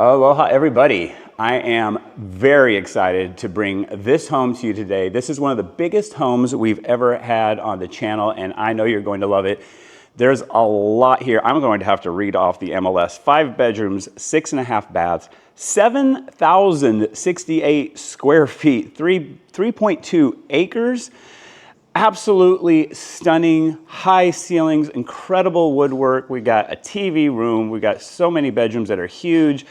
Aloha everybody. I am very excited to bring this home to you today. This is one of the biggest homes we've ever had on the channel, and I know you're going to love it. There's a lot here. I'm going to have to read off the MLS. 5 bedrooms, 6.5 baths, 7,068 square feet, 3.2 acres. Absolutely stunning, high ceilings, incredible woodwork. We got a TV room. We got so many bedrooms that are huge,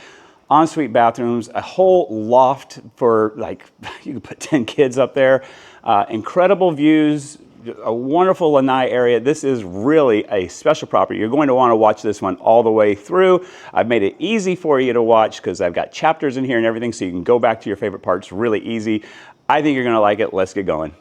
ensuite bathrooms, a whole loft for like, you can put 10 kids up there. Incredible views, a wonderful lanai area. This is really a special property. You're going to want to watch this one all the way through. I've made it easy for you to watch because I've got chapters in here and everything, so you can go back to your favorite parts really easy. I think you're going to like it. Let's get going.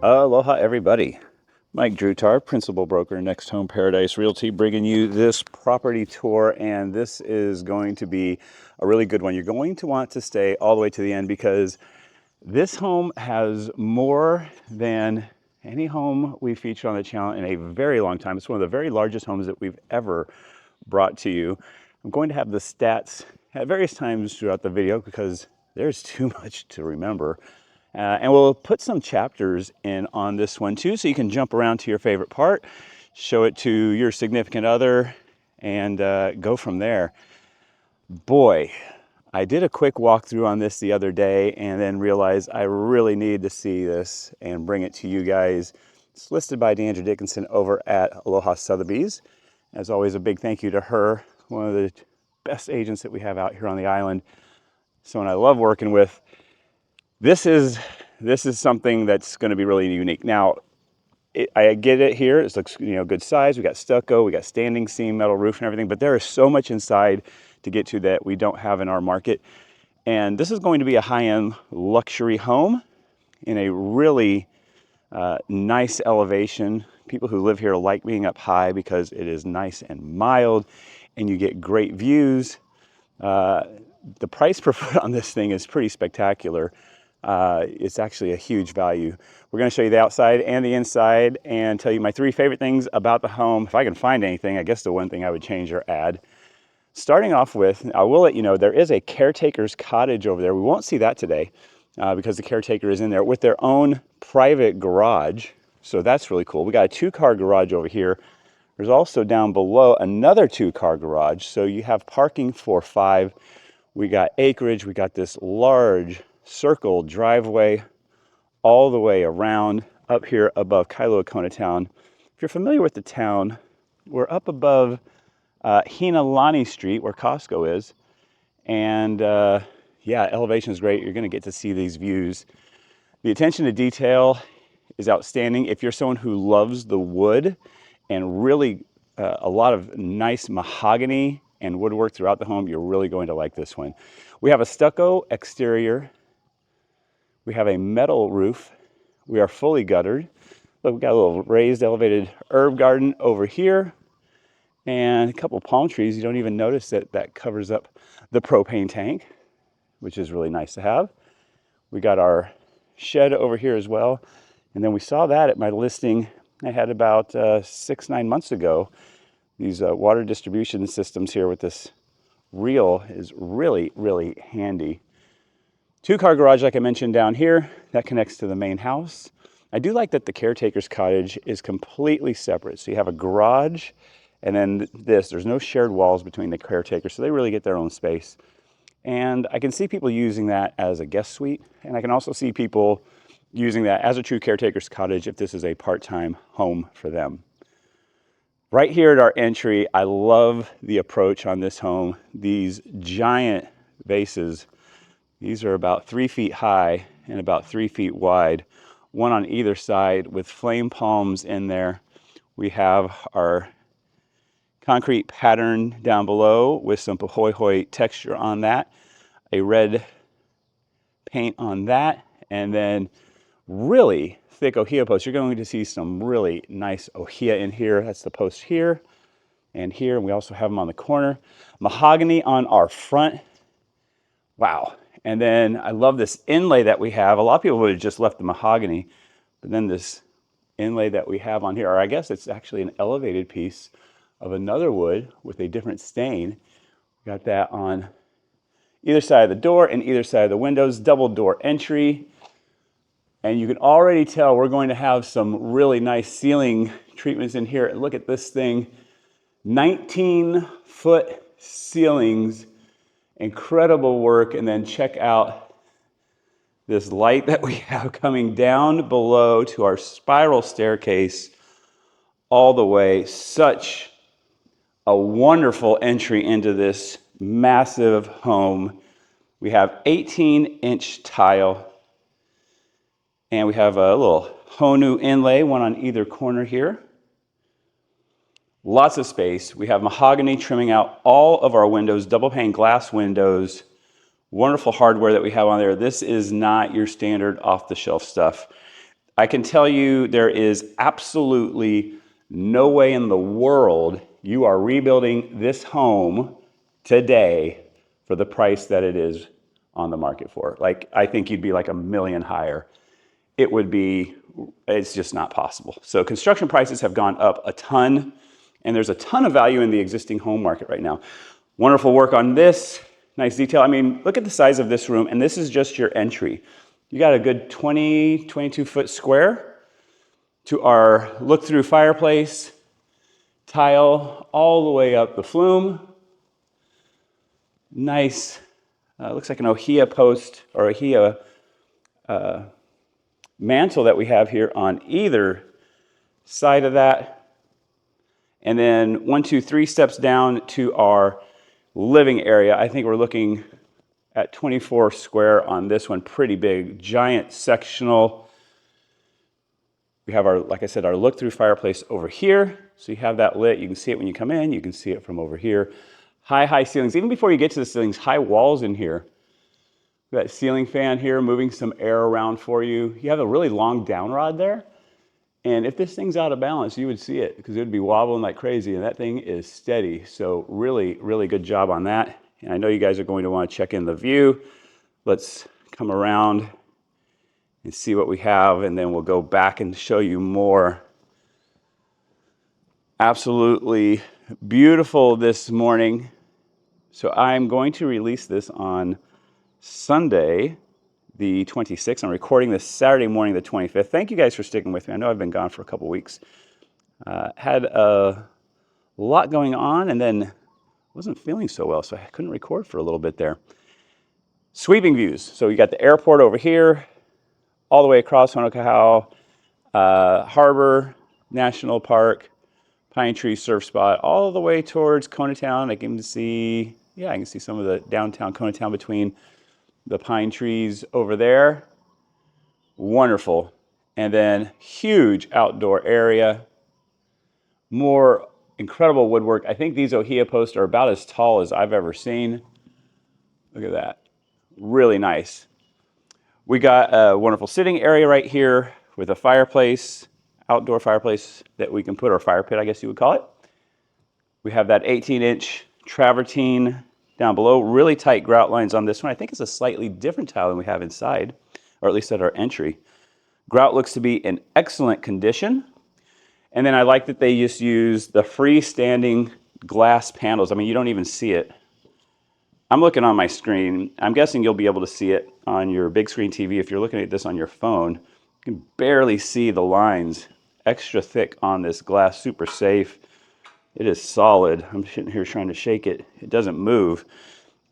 Aloha everybody. Mike Drutar, Principal Broker, NextHome Paradise Realty, bringing you this property tour, and this is going to be a really good one. You're going to want to stay all the way to the end because this home has more than any home we featured on the channel in a very long time. It's one of the very largest homes that we've ever brought to you. I'm going to have the stats at various times throughout the video because there's too much to remember. And we'll put some chapters in on this one too, so you can jump around to your favorite part, show it to your significant other, and go from there. Boy, I did a quick walkthrough on this the other day and then realized I really need to see this and bring it to you guys. It's listed by Deandra Dickinson over at Aloha Sotheby's. As always, a big thank you to her, one of the best agents that we have out here on the island. Someone I love working with. This is something that's going to be really unique. Now, I get it here. It looks, good size. We got stucco, we got standing seam, metal roof and everything, but there is so much inside to get to that we don't have in our market. And this is going to be a high-end luxury home in a really nice elevation. People who live here like being up high because it is nice and mild and you get great views. The price per foot on this thing is pretty spectacular. It's actually a huge value. We're going to show you the outside and the inside and tell you my 3 favorite things about the home. If I can find anything, I guess the one thing I would change or add. Starting off with, I will let you know, there is a caretaker's cottage over there. We won't see that today because the caretaker is in there with their own private garage. So that's really cool. We got a 2-car garage over here. There's also down below another 2-car garage. So you have parking for 5. We got acreage. We got this large circle driveway all the way around up here above Kailua, Kona town. If you're familiar with the town, we're up above Hualalai Street where Costco is. And yeah, elevation is great. You're going to get to see these views. The attention to detail is outstanding. If you're someone who loves the wood and really a lot of nice mahogany and woodwork throughout the home, you're really going to like this one. We have a stucco exterior. We have a metal roof. We are fully guttered. Look, we've got a little raised elevated herb garden over here and a couple palm trees. You don't even notice that that covers up the propane tank, which is really nice to have. We got our shed over here as well. And then we saw that at my listing I had about 6-9 months ago. These water distribution systems here with this reel is really, really handy. 2-car garage, like I mentioned down here, that connects to the main house. I do like that the caretaker's cottage is completely separate. So you have a garage and then there's no shared walls between the caretakers. So they really get their own space. And I can see people using that as a guest suite. And I can also see people using that as a true caretaker's cottage if this is a part-time home for them. Right here at our entry, I love the approach on this home. These giant vases, these are about 3 feet high and about 3 feet wide, one on either side with flame palms in there. We have our concrete pattern down below with some pahoehoe texture on that, a red paint on that, and then really thick ohia posts. You're going to see some really nice ohia in here. That's the post here and here. And we also have them on the corner. Mahogany on our front. Wow. And then I love this inlay that we have. A lot of people would have just left the mahogany, but then this inlay that we have on here, or I guess it's actually an elevated piece of another wood with a different stain. Got that on either side of the door and either side of the windows, double door entry. And you can already tell we're going to have some really nice ceiling treatments in here. Look at this thing, 19-foot ceilings, incredible work. And then check out this light that we have coming down below to our spiral staircase all the way. Such a wonderful entry into this massive home. We have 18-inch tile. And we have a little Honu inlay, one on either corner here. Lots of space. We have mahogany trimming out all of our windows, double pane glass windows. Wonderful hardware that we have on there. This is not your standard off-the-shelf stuff. I can tell you there is absolutely no way in the world you are rebuilding this home today for the price that it is on the market for. Like, I think you'd be like $1 million higher. It would be, it's just not possible. So construction prices have gone up a ton, and there's a ton of value in the existing home market right now. Wonderful work on this, nice detail. I mean, look at the size of this room, and this is just your entry. You got a good 22 foot square to our look-through fireplace, tile all the way up the flume. Nice, looks like an ohia post or ohia mantle that we have here on either side of that. And then 1, 2, 3 steps down to our living area. I think we're looking at 24 square on this one. Pretty big, giant sectional. We have our, like I said, our look-through fireplace over here. So you have that lit. You can see it when you come in. You can see it from over here. High ceilings. Even before you get to the ceilings, high walls in here. That ceiling fan here, moving some air around for you. You have a really long down rod there. And if this thing's out of balance, you would see it because it would be wobbling like crazy. And that thing is steady. So really, really good job on that. And I know you guys are going to want to check in the view. Let's come around and see what we have. And then we'll go back and show you more. Absolutely beautiful this morning. So I'm going to release this on Sunday, the 26th. I'm recording this Saturday morning, the 25th. Thank you guys for sticking with me. I know I've been gone for a couple weeks. Had a lot going on and then wasn't feeling so well, so I couldn't record for a little bit there. Sweeping views. So you got the airport over here, all the way across Honokaha, Harbor, National Park, Pine Tree Surf Spot, all the way towards Kona Town. I can see, I can see some of the downtown Kona Town between the pine trees over there. Wonderful. And then huge outdoor area. More incredible woodwork. I think these ohia posts are about as tall as I've ever seen. Look at that. Really nice. We got a wonderful sitting area right here with a fireplace, outdoor fireplace that we can put, or fire pit, I guess you would call it. We have that 18-inch travertine down below, really tight grout lines on this one. I think it's a slightly different tile than we have inside, or at least at our entry. Grout looks to be in excellent condition. And then I like that they just use the freestanding glass panels. I mean, you don't even see it I'm looking on my screen. I'm guessing you'll be able to see it on your big screen TV. If you're looking at this on your phone, you can barely see the lines. Extra thick on this glass, super safe. It is solid. I'm sitting here trying to shake it. It doesn't move.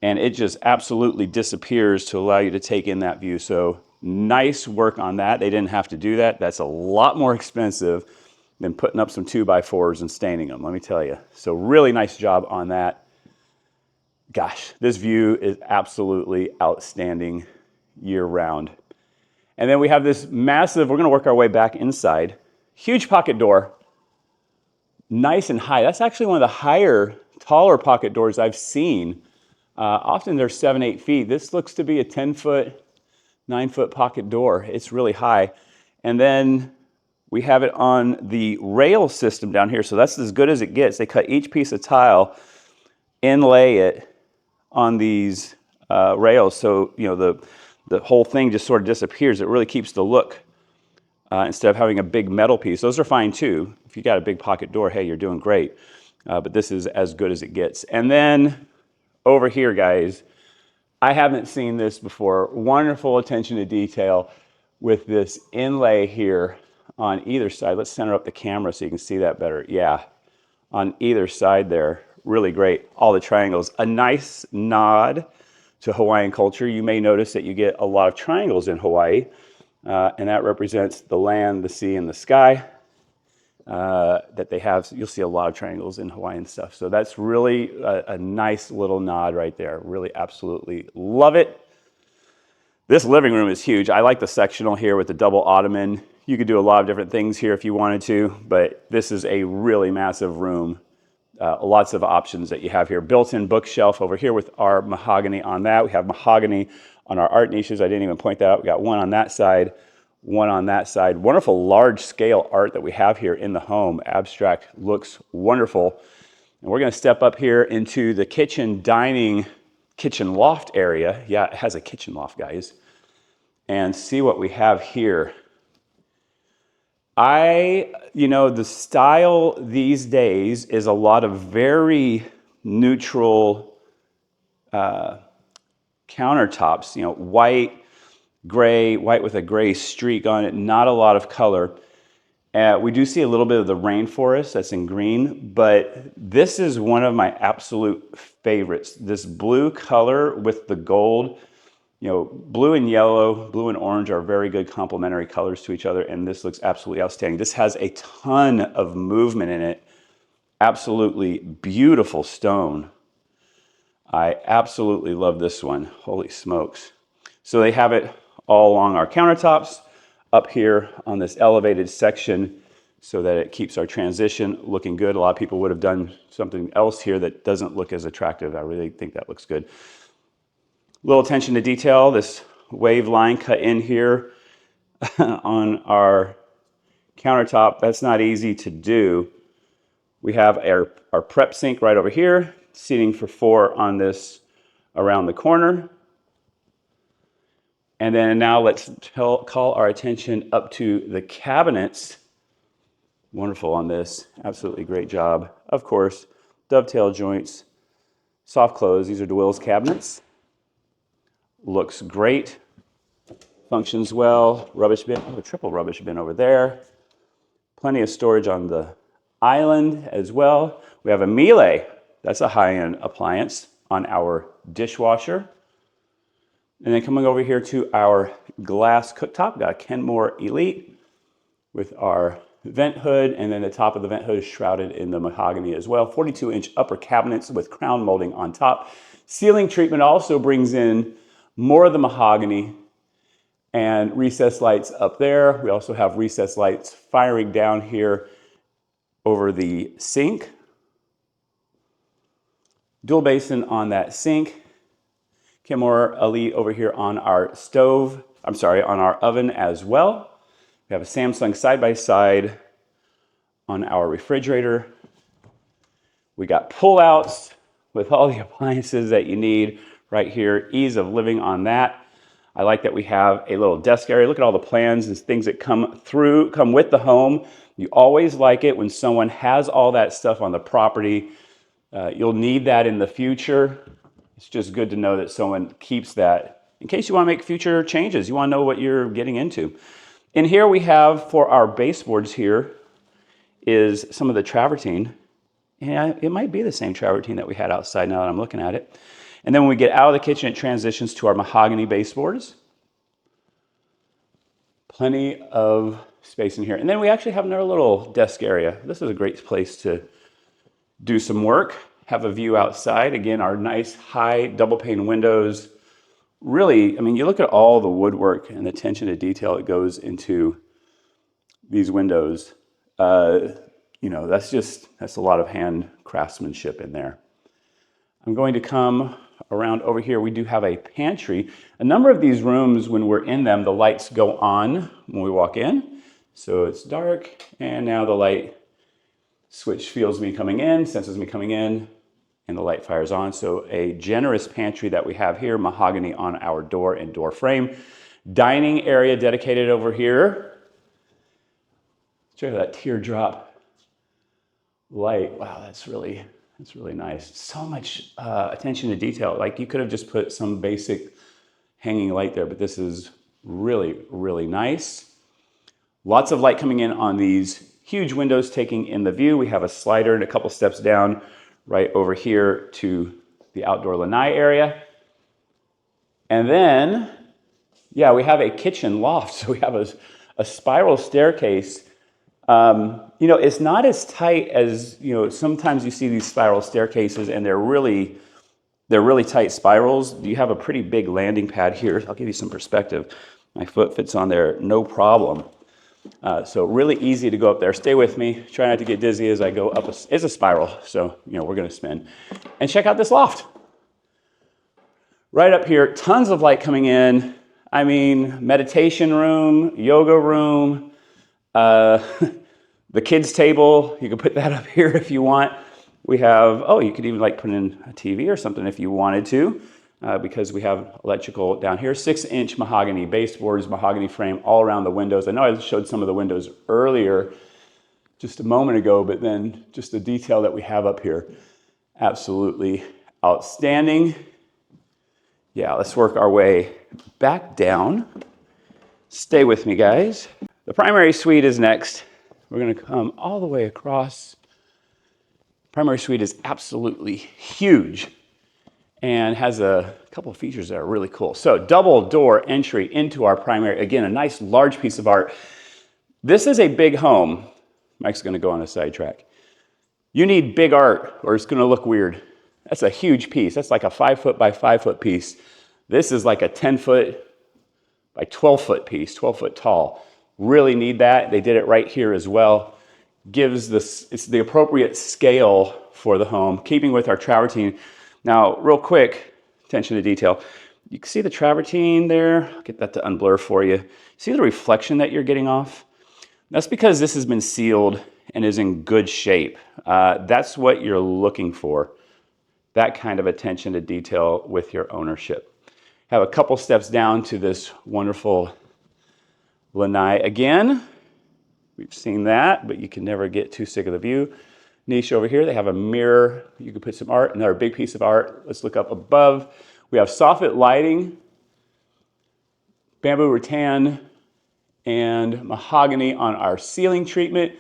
And it just absolutely disappears to allow you to take in that view. So nice work on that. They didn't have to do that. That's a lot more expensive than putting up some 2x4s and staining them, let me tell you. So really nice job on that. Gosh, this view is absolutely outstanding year round. And then we have this massive, we're gonna work our way back inside, huge pocket door, nice and high. That's actually one of the higher, taller pocket doors I've seen. Often they're 7, 8 feet. This looks to be a 10-foot, 9-foot pocket door. It's really high. And then we have it on the rail system down here. So that's as good as it gets. They cut each piece of tile, inlay it on these rails. So, you know, the whole thing just sort of disappears. It really keeps the look instead of having a big metal piece. Those are fine too. If you got a big pocket door, hey, you're doing great. But this is as good as it gets. And then over here, guys, I haven't seen this before. Wonderful attention to detail with this inlay here on either side. Let's center up the camera so you can see that better. Yeah, on either side there. Really great. All the triangles. A nice nod to Hawaiian culture. You may notice that you get a lot of triangles in Hawaii, and that represents the land, the sea, and the sky that they have. You'll see a lot of triangles in Hawaiian stuff. So that's really a nice little nod right there. Really absolutely love it. This living room is huge. I like the sectional here with the double ottoman. You could do a lot of different things here if you wanted to, but this is a really massive room. Lots of options that you have here. Built-in bookshelf over here with our mahogany on that. We have mahogany on our art niches. I didn't even point that out. We got one on that side, one on that side. Wonderful large-scale art that we have here in the home. Abstract, looks wonderful. And we're going to step up here into the kitchen, dining, kitchen loft area. Yeah, it has a kitchen loft, guys. And see what we have here. The style these days is a lot of very neutral countertops, white, gray, white with a gray streak on it, not a lot of color. We do see a little bit of the rainforest that's in green, but this is one of my absolute favorites. This blue color with the gold. Blue and yellow, blue and orange are very good complementary colors to each other, and this looks absolutely outstanding. This has a ton of movement in it. Absolutely beautiful stone. I absolutely love this one. Holy smokes. So they have it all along our countertops, up here on this elevated section so that it keeps our transition looking good. A lot of people would have done something else here that doesn't look as attractive. I really think that looks good. Little attention to detail, this wave line cut in here on our countertop. That's not easy to do. We have our prep sink right over here, seating for 4 on this around the corner. And then now let's call our attention up to the cabinets. Wonderful on this, absolutely great job. Of course, dovetail joints, soft close. These are DeWill's cabinets. Looks great, functions well. Rubbish bin, a triple rubbish bin over there. Plenty of storage on the island as well. We have a Miele, that's a high-end appliance, on our dishwasher. And then coming over here to our glass cooktop, got a Kenmore Elite with our vent hood, and then the top of the vent hood is shrouded in the mahogany as well. 42-inch upper cabinets with crown molding on top. Ceiling treatment also brings in more of the mahogany and recessed lights up there. We also have recessed lights firing down here over the sink. Dual basin on that sink. Kenmore Elite over here on our stove. On our oven as well. We have a Samsung side-by-side on our refrigerator. We got pull-outs with all the appliances that you need right here. Ease of living on that. I like that we have a little desk area. Look at all the plans and things that come with the home. You always like it when someone has all that stuff on the property. You'll need that in the future. It's just good to know that someone keeps that in case you want to make future changes. You want to know what you're getting into. And here we have, for our baseboards here, is some of the travertine. And it might be the same travertine that we had outside now that I'm looking at it. And then when we get out of the kitchen, it transitions to our mahogany baseboards. Plenty of space in here. And then we actually have another little desk area. This is a great place to do some work, have a view outside. Again, our nice high double pane windows. Really, I mean, you look at all the woodwork and the attention to detail that goes into these windows. You know, that's a lot of hand craftsmanship in there. I'm going to come around over here. We do have a pantry. A number of these rooms, when we're in them, the lights go on when we walk in. So it's dark, and now the light switch feels me coming in, senses me coming in, and the light fires on. So a generous pantry that we have here, mahogany on our door and door frame. Dining area dedicated over here. Check out that teardrop light. Wow, that's really nice. So much attention to detail. Like, you could have just put some basic hanging light there, but this is really, really nice. Lots of light coming in on these huge windows taking in the view. We have a slider and a couple steps down right over here to the outdoor lanai area. And then, yeah, we have a kitchen loft. So we have a spiral staircase. You know, it's not as tight as, you know, sometimes you see these spiral staircases and they're really tight spirals. You have a pretty big landing pad here. I'll give you some perspective. My foot fits on there, no problem. So really easy to go up there. Stay with me. Try not to get dizzy as I go up. It's a spiral, so, you know, we're going to spin. And check out this loft. Right up here, tons of light coming in. I mean, meditation room, yoga room, the kids' table. You can put that up here if you want. We have, oh, you could even like put in a TV or something if you wanted to. Because we have electrical down here. 6-inch mahogany baseboards, mahogany frame all around the windows. I know I showed some of the windows earlier just a moment ago, but then just the detail that we have up here, absolutely outstanding. Yeah, let's work our way back down. Stay with me, guys. The primary suite is next. We're gonna come all the way across. Primary suite is absolutely huge and has a couple of features that are really cool. So double door entry into our primary. Again, a nice large piece of art. This is a big home. Mike's gonna go on a sidetrack. You need big art or it's gonna look weird. That's a huge piece. That's like a 5-foot by 5-foot piece. This is like a 10-foot by 12-foot piece, 12-foot tall. Really need that. They did it right here as well. Gives this, it's the appropriate scale for the home, keeping with our travertine. Now, real quick, attention to detail. You can see the travertine there. I'll get that to unblur for you. See the reflection that you're getting off? That's because this has been sealed and is in good shape. That's what you're looking for. That kind of attention to detail with your ownership. Have a couple steps down to this wonderful lanai. Again, we've seen that, but you can never get too sick of the view. Niche over here, they have a mirror. You can put some art, another big piece of art. Let's look up above. We have soffit lighting, bamboo rattan, and mahogany on our ceiling treatment.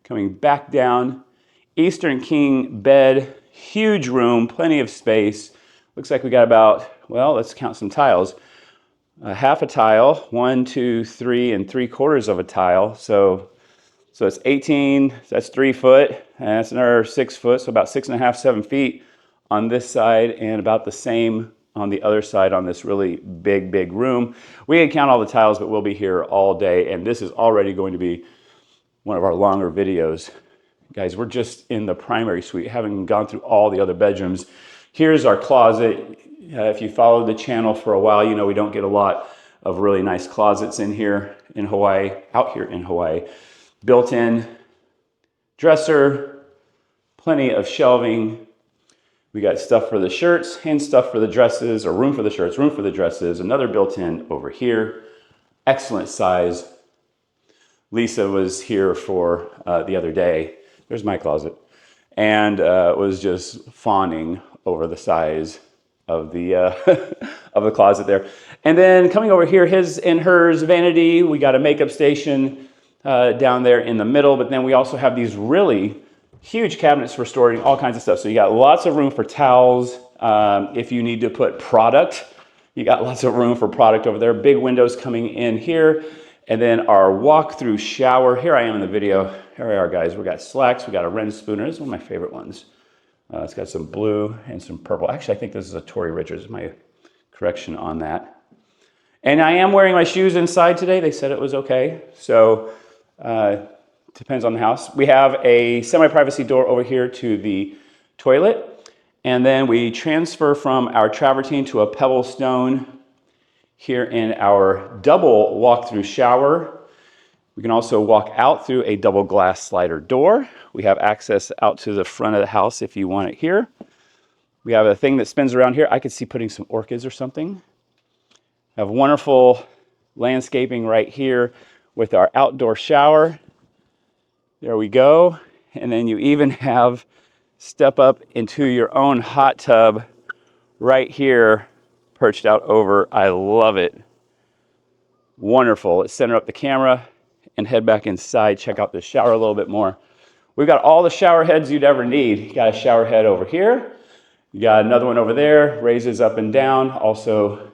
Coming back down, Eastern King bed, huge room, plenty of space. Looks like we got about, well, let's count some tiles. Half a tile, 1, 2, 3 3/4 of a tile. So it's 18, that's 3 foot, and that's another 6 foot, so about 6.5, 7 feet on this side, and about the same on the other side on this really big room. We can count all the tiles, but we'll be here all day, and this is already going to be one of our longer videos. Guys, we're just in the primary suite, having gone through all the other bedrooms. Here's our closet. If you followed the channel for a while, you know we don't get a lot of really nice closets in here in Hawaii, out here in Hawaii. Built-in dresser, plenty of shelving. We got stuff for the shirts and stuff for the dresses, or room for the shirts, room for the dresses. Another built-in over here. Excellent size. Lisa was here for the other day. There's my closet. And was just fawning over the size of the of the closet there. And then coming over here, his and hers vanity, we got a makeup station down there in the middle, but then we also have these really huge cabinets for storing all kinds of stuff. So you got lots of room for towels. If you need to put product, you got lots of room for product over there. Big windows coming in here. And then our walk-through shower. Here I am in the video. Here we are, guys. We got slacks. We got a Ren spooner. This is one of my favorite ones. It's got some blue and some purple. Actually, I think this is a Tory Richards. My correction on that. And I am wearing my shoes inside today. They said it was okay. So depends on the house. We have a semi-privacy door over here to the toilet. And then we transfer from our travertine to a pebble stone here in our double walk-through shower. We can also walk out through a double glass slider door. We have access out to the front of the house if you want it here. We have a thing that spins around here. I could see putting some orchids or something. We have wonderful landscaping right here with our outdoor shower. There we go. And then you even have step up into your own hot tub right here, perched out over. I love it. Wonderful. Let's center up the camera and head back inside, check out the shower a little bit more. We've got all the shower heads you'd ever need. You got a shower head over here. You got another one over there, raises up and down. Also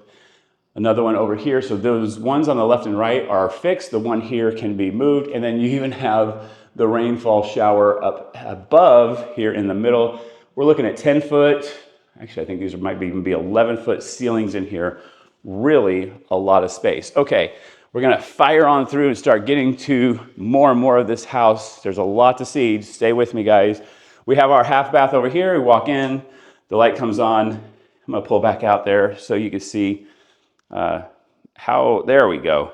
another one over here. So those ones on the left and right are fixed. The one here can be moved. And then you even have the rainfall shower up above here in the middle. We're looking at 10 foot. Actually, I think these might even be 11-foot ceilings in here. Really a lot of space. Okay, we're gonna fire on through and start getting to more and more of this house. There's a lot to see. Stay with me, guys. We have our half bath over here. We walk in, the light comes on. I'm gonna pull back out there so you can see how, there we go.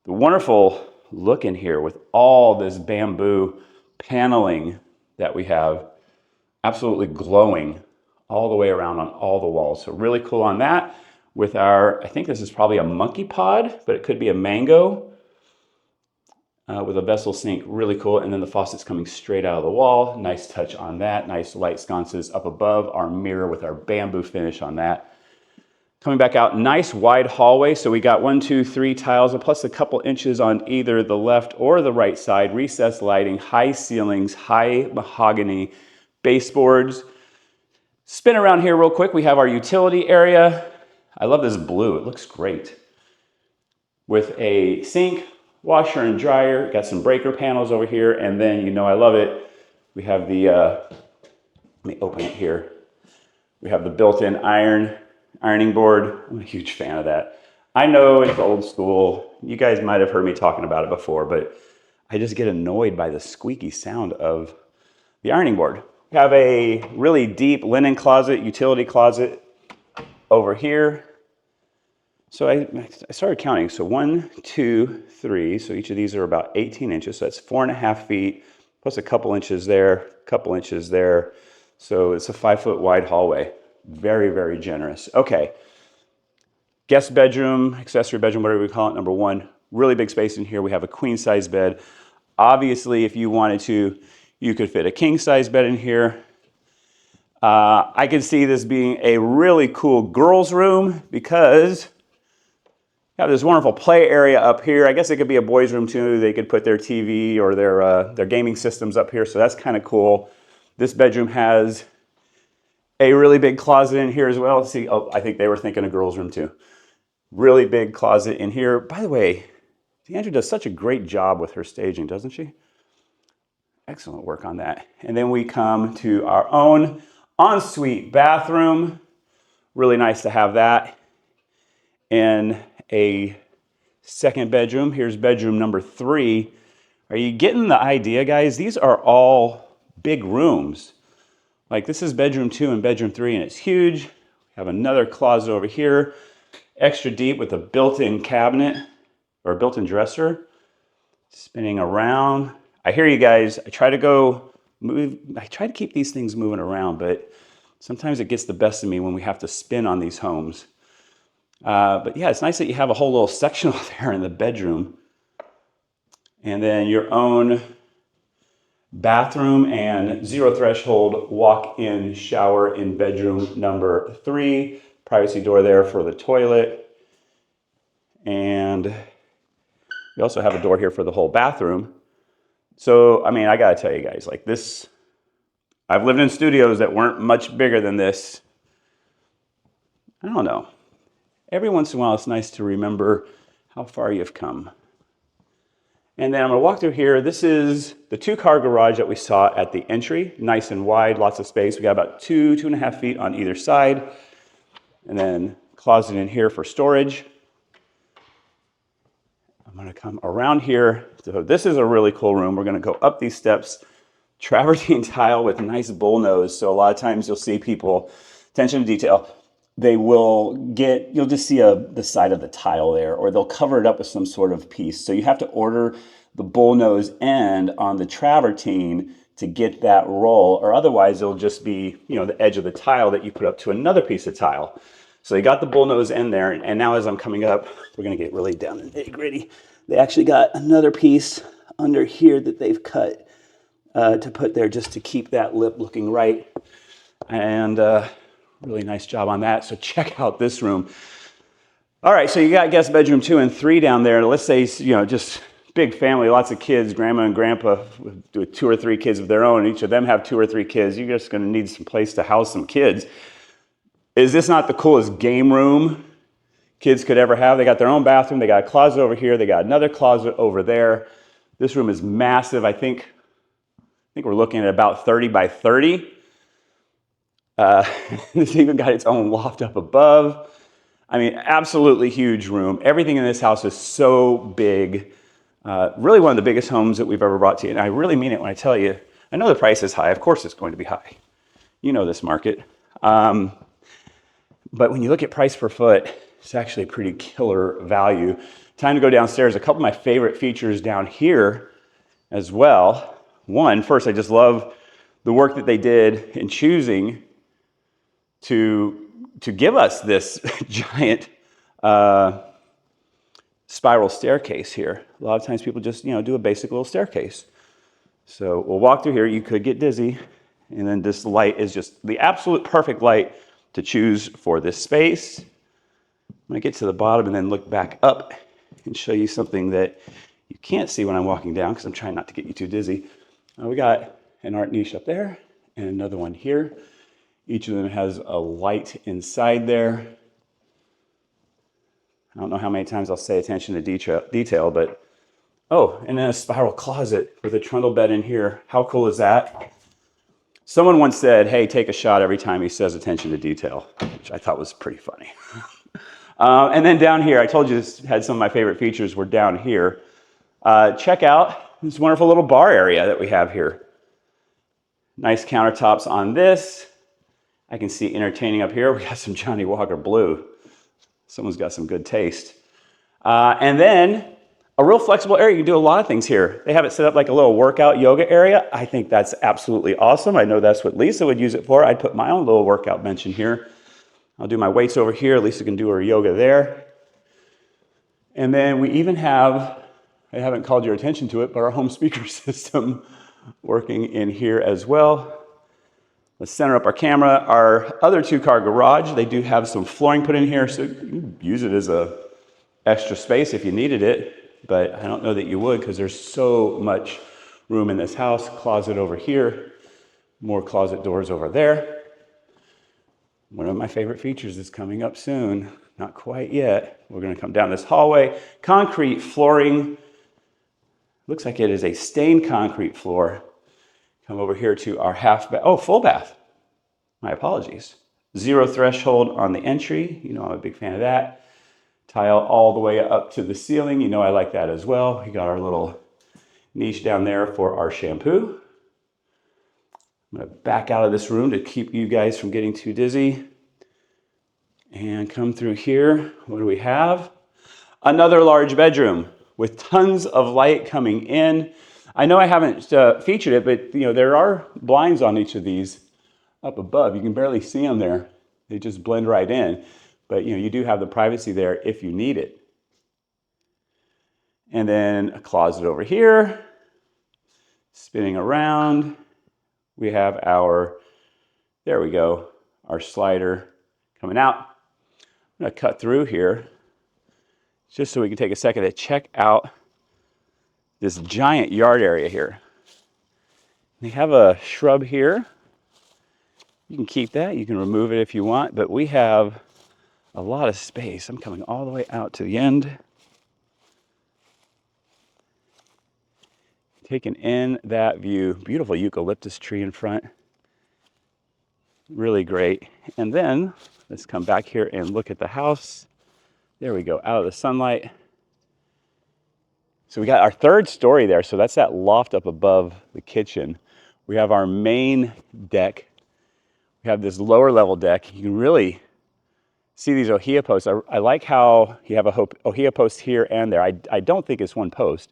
The wonderful look in here with all this bamboo paneling that we have, absolutely glowing all the way around on all the walls. So really cool on that. With our, I think this is probably a monkey pod, but it could be a mango with a vessel sink, really cool. And then the faucet's coming straight out of the wall. Nice touch on that. Nice light sconces up above, our mirror with our bamboo finish on that. Coming back out, nice wide hallway. So we got 1, 2, 3 tiles, plus a couple inches on either the left or the right side. Recessed lighting, high ceilings, high mahogany baseboards. Spin around here real quick. We have our utility area. I love this blue. It looks great. With a sink, washer and dryer. Got some breaker panels over here. And then, you know I love it, we have the, let me open it here. We have the built-in ironing board. I'm a huge fan of that. I know it's old school. You guys might have heard me talking about it before, but I just get annoyed by the squeaky sound of the ironing board. We have a really deep linen closet, utility closet over here. So I started counting. So 1, 2, 3. So each of these are about 18 inches. So that's 4.5 feet, plus a couple inches there, couple inches there. So it's a 5-foot wide hallway. Very, very generous. Okay. Guest bedroom, accessory bedroom, whatever we call it, number 1. Really big space in here. We have a queen size bed. Obviously, if you wanted to, you could fit a king size bed in here. I could see this being a really cool girls' room because you have this wonderful play area up here. I guess it could be a boys' room too. They could put their TV or their gaming systems up here, so that's kind of cool. This bedroom has a really big closet in here as well. Let's see, oh, I think they were thinking a girls' room too. Really big closet in here. By the way, Deandra does such a great job with her staging, doesn't she? Excellent work on that. And then we come to our own ensuite bathroom. Really nice to have that. And a second bedroom. Here's bedroom number 3. Are you getting the idea, guys? These are all big rooms. Like this is bedroom 2 and bedroom 3, and it's huge. We have another closet over here, extra deep with a built-in cabinet or a built-in dresser. Spinning around. I hear you guys. I try to keep these things moving around, but sometimes it gets the best of me when we have to spin on these homes. But yeah, it's nice that you have a whole little sectional there in the bedroom. And then your own bathroom and zero threshold walk-in shower in bedroom number 3. Privacy door there for the toilet. And we also have a door here for the whole bathroom. So, I mean, I gotta tell you guys, like this, I've lived in studios that weren't much bigger than this. I don't know. Every once in a while, it's nice to remember how far you've come. And then I'm gonna walk through here. This is the 2-car garage that we saw at the entry. Nice and wide, lots of space. We got about 2.5 feet on either side. And then closet in here for storage. I'm gonna come around here. So this is a really cool room. We're gonna go up these steps, travertine tile with nice bullnose. So a lot of times you'll see people, attention to detail, they will get, you'll just see the side of the tile there, or they'll cover it up with some sort of piece. So you have to order the bullnose end on the travertine to get that roll, or otherwise it'll just be, you know, the edge of the tile that you put up to another piece of tile. So you got the bullnose end there, and now as I'm coming up, we're gonna get really down and nitty gritty. They actually got another piece under here that they've cut to put there just to keep that lip looking right. And really nice job on that. So check out this room. All right, so you got guest bedroom 2 and 3 down there. Let's say, you know, just big family, lots of kids, grandma and grandpa with 2 or 3 kids of their own. Each of them have 2 or 3 kids. You're just gonna need some place to house some kids. Is this not the coolest game room kids could ever have? They got their own bathroom. They got a closet over here. They got another closet over there. This room is massive. I think we're looking at about 30 by 30. This even got its own loft up above. I mean, absolutely huge room. Everything in this house is so big. Really one of the biggest homes that we've ever brought to you. And I really mean it when I tell you, I know the price is high. Of course it's going to be high. You know this market. But when you look at price per foot, it's actually a pretty killer value. Time to go downstairs. A couple of my favorite features down here as well. One, first, I just love the work that they did in choosing to give us this giant spiral staircase here. A lot of times people just, you know, do a basic little staircase. So we'll walk through here. You could get dizzy. And then this light is just the absolute perfect light to choose for this space. I'm gonna get to the bottom and then look back up and show you something that you can't see when I'm walking down because I'm trying not to get you too dizzy. We got an art niche up there and another one here. Each of them has a light inside there. I don't know how many times I'll say attention to detail, but oh, and then a spiral closet with a trundle bed in here. How cool is that? Someone once said, hey, take a shot every time he says attention to detail, which I thought was pretty funny. And then down here, I told you this had some of my favorite features were down here. Check out this wonderful little bar area that we have here. Nice countertops on this. I can see entertaining up here. We got some Johnny Walker Blue. Someone's got some good taste. And then a real flexible area. You can do a lot of things here. They have it set up like a little workout yoga area. I think that's absolutely awesome. I know that's what Lisa would use it for. I'd put my own little workout bench in here. I'll do my weights over here. Lisa can do her yoga there. And then we even have, I haven't called your attention to it, but our home speaker system working in here as well. Let's center up our camera. Our other 2-car garage, they do have some flooring put in here, so you can use it as a extra space if you needed it, but I don't know that you would because there's so much room in this house. Closet over here, more closet doors over there. One of my favorite features is coming up soon. Not quite yet. We're gonna come down this hallway. Concrete flooring. Looks like it is a stained concrete floor. Come over here to our full bath. My apologies. Zero threshold on the entry. You know I'm a big fan of that. Tile all the way up to the ceiling. You know I like that as well. We got our little niche down there for our shampoo. I'm gonna back out of this room to keep you guys from getting too dizzy. And come through here. What do we have? Another large bedroom with tons of light coming in. I know I haven't featured it, but you know there are blinds on each of these up above. You can barely see them there. They just blend right in. But you know you do have the privacy there if you need it. And then a closet over here. Spinning around, we have our, there we go, our slider coming out. I'm gonna cut through here just so we can take a second to check out this giant yard area here. We have a shrub here. You can keep that, you can remove it if you want, but we have a lot of space. I'm coming all the way out to the end. Taking in that view. Beautiful eucalyptus tree in front. Really great. And then let's come back here and look at the house. There we go, out of the sunlight. So we got our third story there. So that's that loft up above the kitchen. We have our main deck. We have this lower level deck. You can really see these ohia posts. I like how you have a ohia post here and there. I don't think it's one post,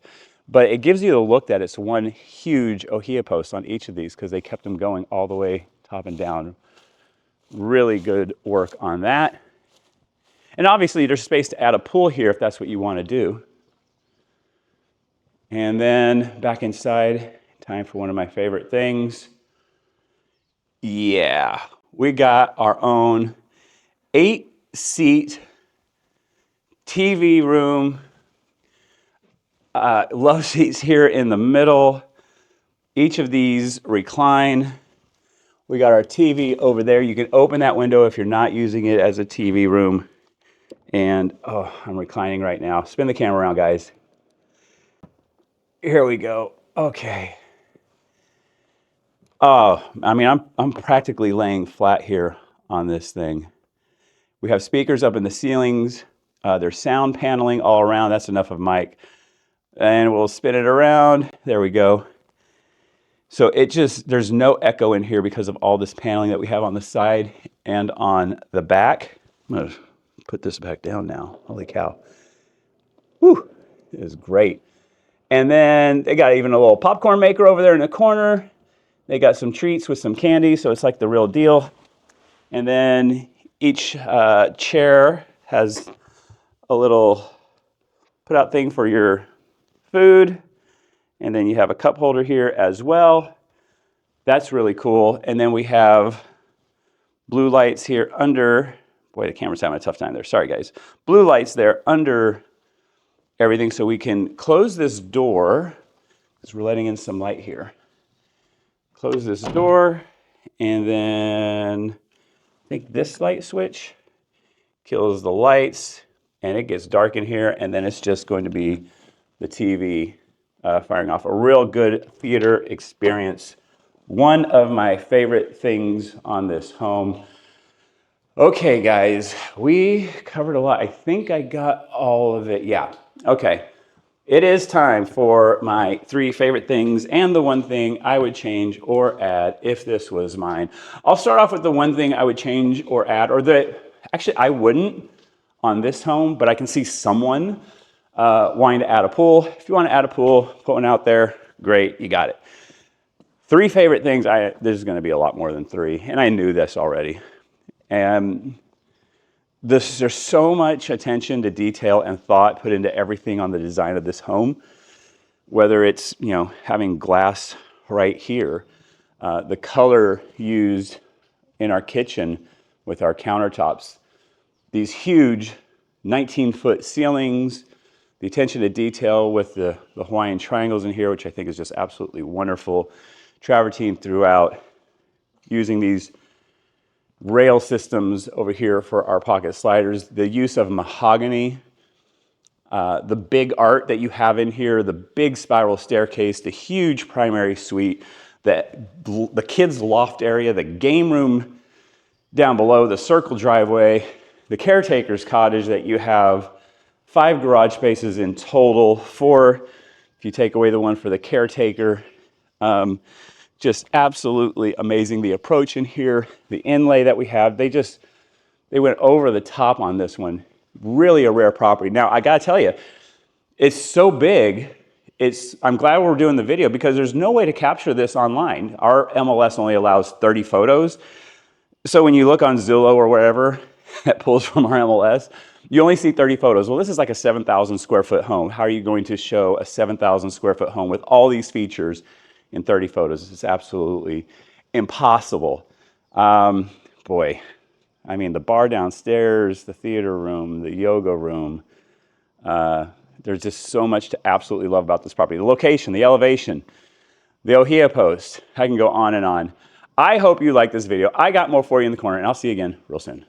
but it gives you the look that it's one huge ohia post on each of these because they kept them going all the way top and down. Really good work on that. And obviously there's space to add a pool here if that's what you want to do. And then back inside, time for one of my favorite things. Yeah, we got our own 8-seat TV room. Love seats here in the middle. Each of these recline. We got our TV over there. You can open that window if you're not using it as a TV room. And, oh, I'm reclining right now. Spin the camera around, guys. Here we go. Okay. Oh, I mean, I'm practically laying flat here on this thing. We have speakers up in the ceilings. There's sound paneling all around. That's enough of mic. And we'll spin it around. There we go. So there's no echo in here because of all this paneling that we have on the side and on the back. I'm gonna put this back down now. Holy cow. Whew, it is great. And then they got even a little popcorn maker over there in the corner. They got some treats with some candy, so it's like the real deal. And then each chair has a little put-out thing for your food. And then you have a cup holder here as well. That's really cool. And then we have blue lights here under, boy, the camera's having a tough time there. Sorry, guys. Blue lights there under everything so we can close this door because we're letting in some light here. Close this door, and then I think this light switch kills the lights, and it gets dark in here, and then it's just going to be the TV firing off. A real good theater experience. One of my favorite things on this home. Okay, guys, we covered a lot. I think I got all of it. Yeah, okay. It is time for my 3 favorite things and the one thing I would change or add if this was mine. I'll start off with the one thing I would change or add, or actually I wouldn't on this home, but I can see someone wanting to add a pool. If you want to add a pool, put one out there, great, you got it. 3 favorite things, there's going to be a lot more than 3, and I knew this already. And there's so much attention to detail and thought put into everything on the design of this home, whether it's, having glass right here, the color used in our kitchen with our countertops, these huge 19-foot ceilings, the attention to detail with the Hawaiian triangles in here, which I think is just absolutely wonderful, travertine throughout, using these rail systems over here for our pocket sliders, the use of mahogany, the big art that you have in here, the big spiral staircase, the huge primary suite, the kids' loft area, the game room down below, the circle driveway, the caretaker's cottage that you have 5 garage spaces in total, 4 if you take away the one for the caretaker. Just absolutely amazing. The approach in here, the inlay that we have, they went over the top on this one. Really a rare property. Now, I gotta tell you, it's so big, I'm glad we're doing the video because there's no way to capture this online. Our MLS only allows 30 photos. So when you look on Zillow or wherever that pulls from our MLS, you only see 30 photos. Well, this is like a 7,000 square foot home. How are you going to show a 7,000 square foot home with all these features in 30 photos. It's absolutely impossible. Boy, I mean, the bar downstairs, the theater room, the yoga room, there's just so much to absolutely love about this property. The location, the elevation, the Ohia post. I can go on and on. I hope you like this video. I got more for you in the corner, and I'll see you again real soon.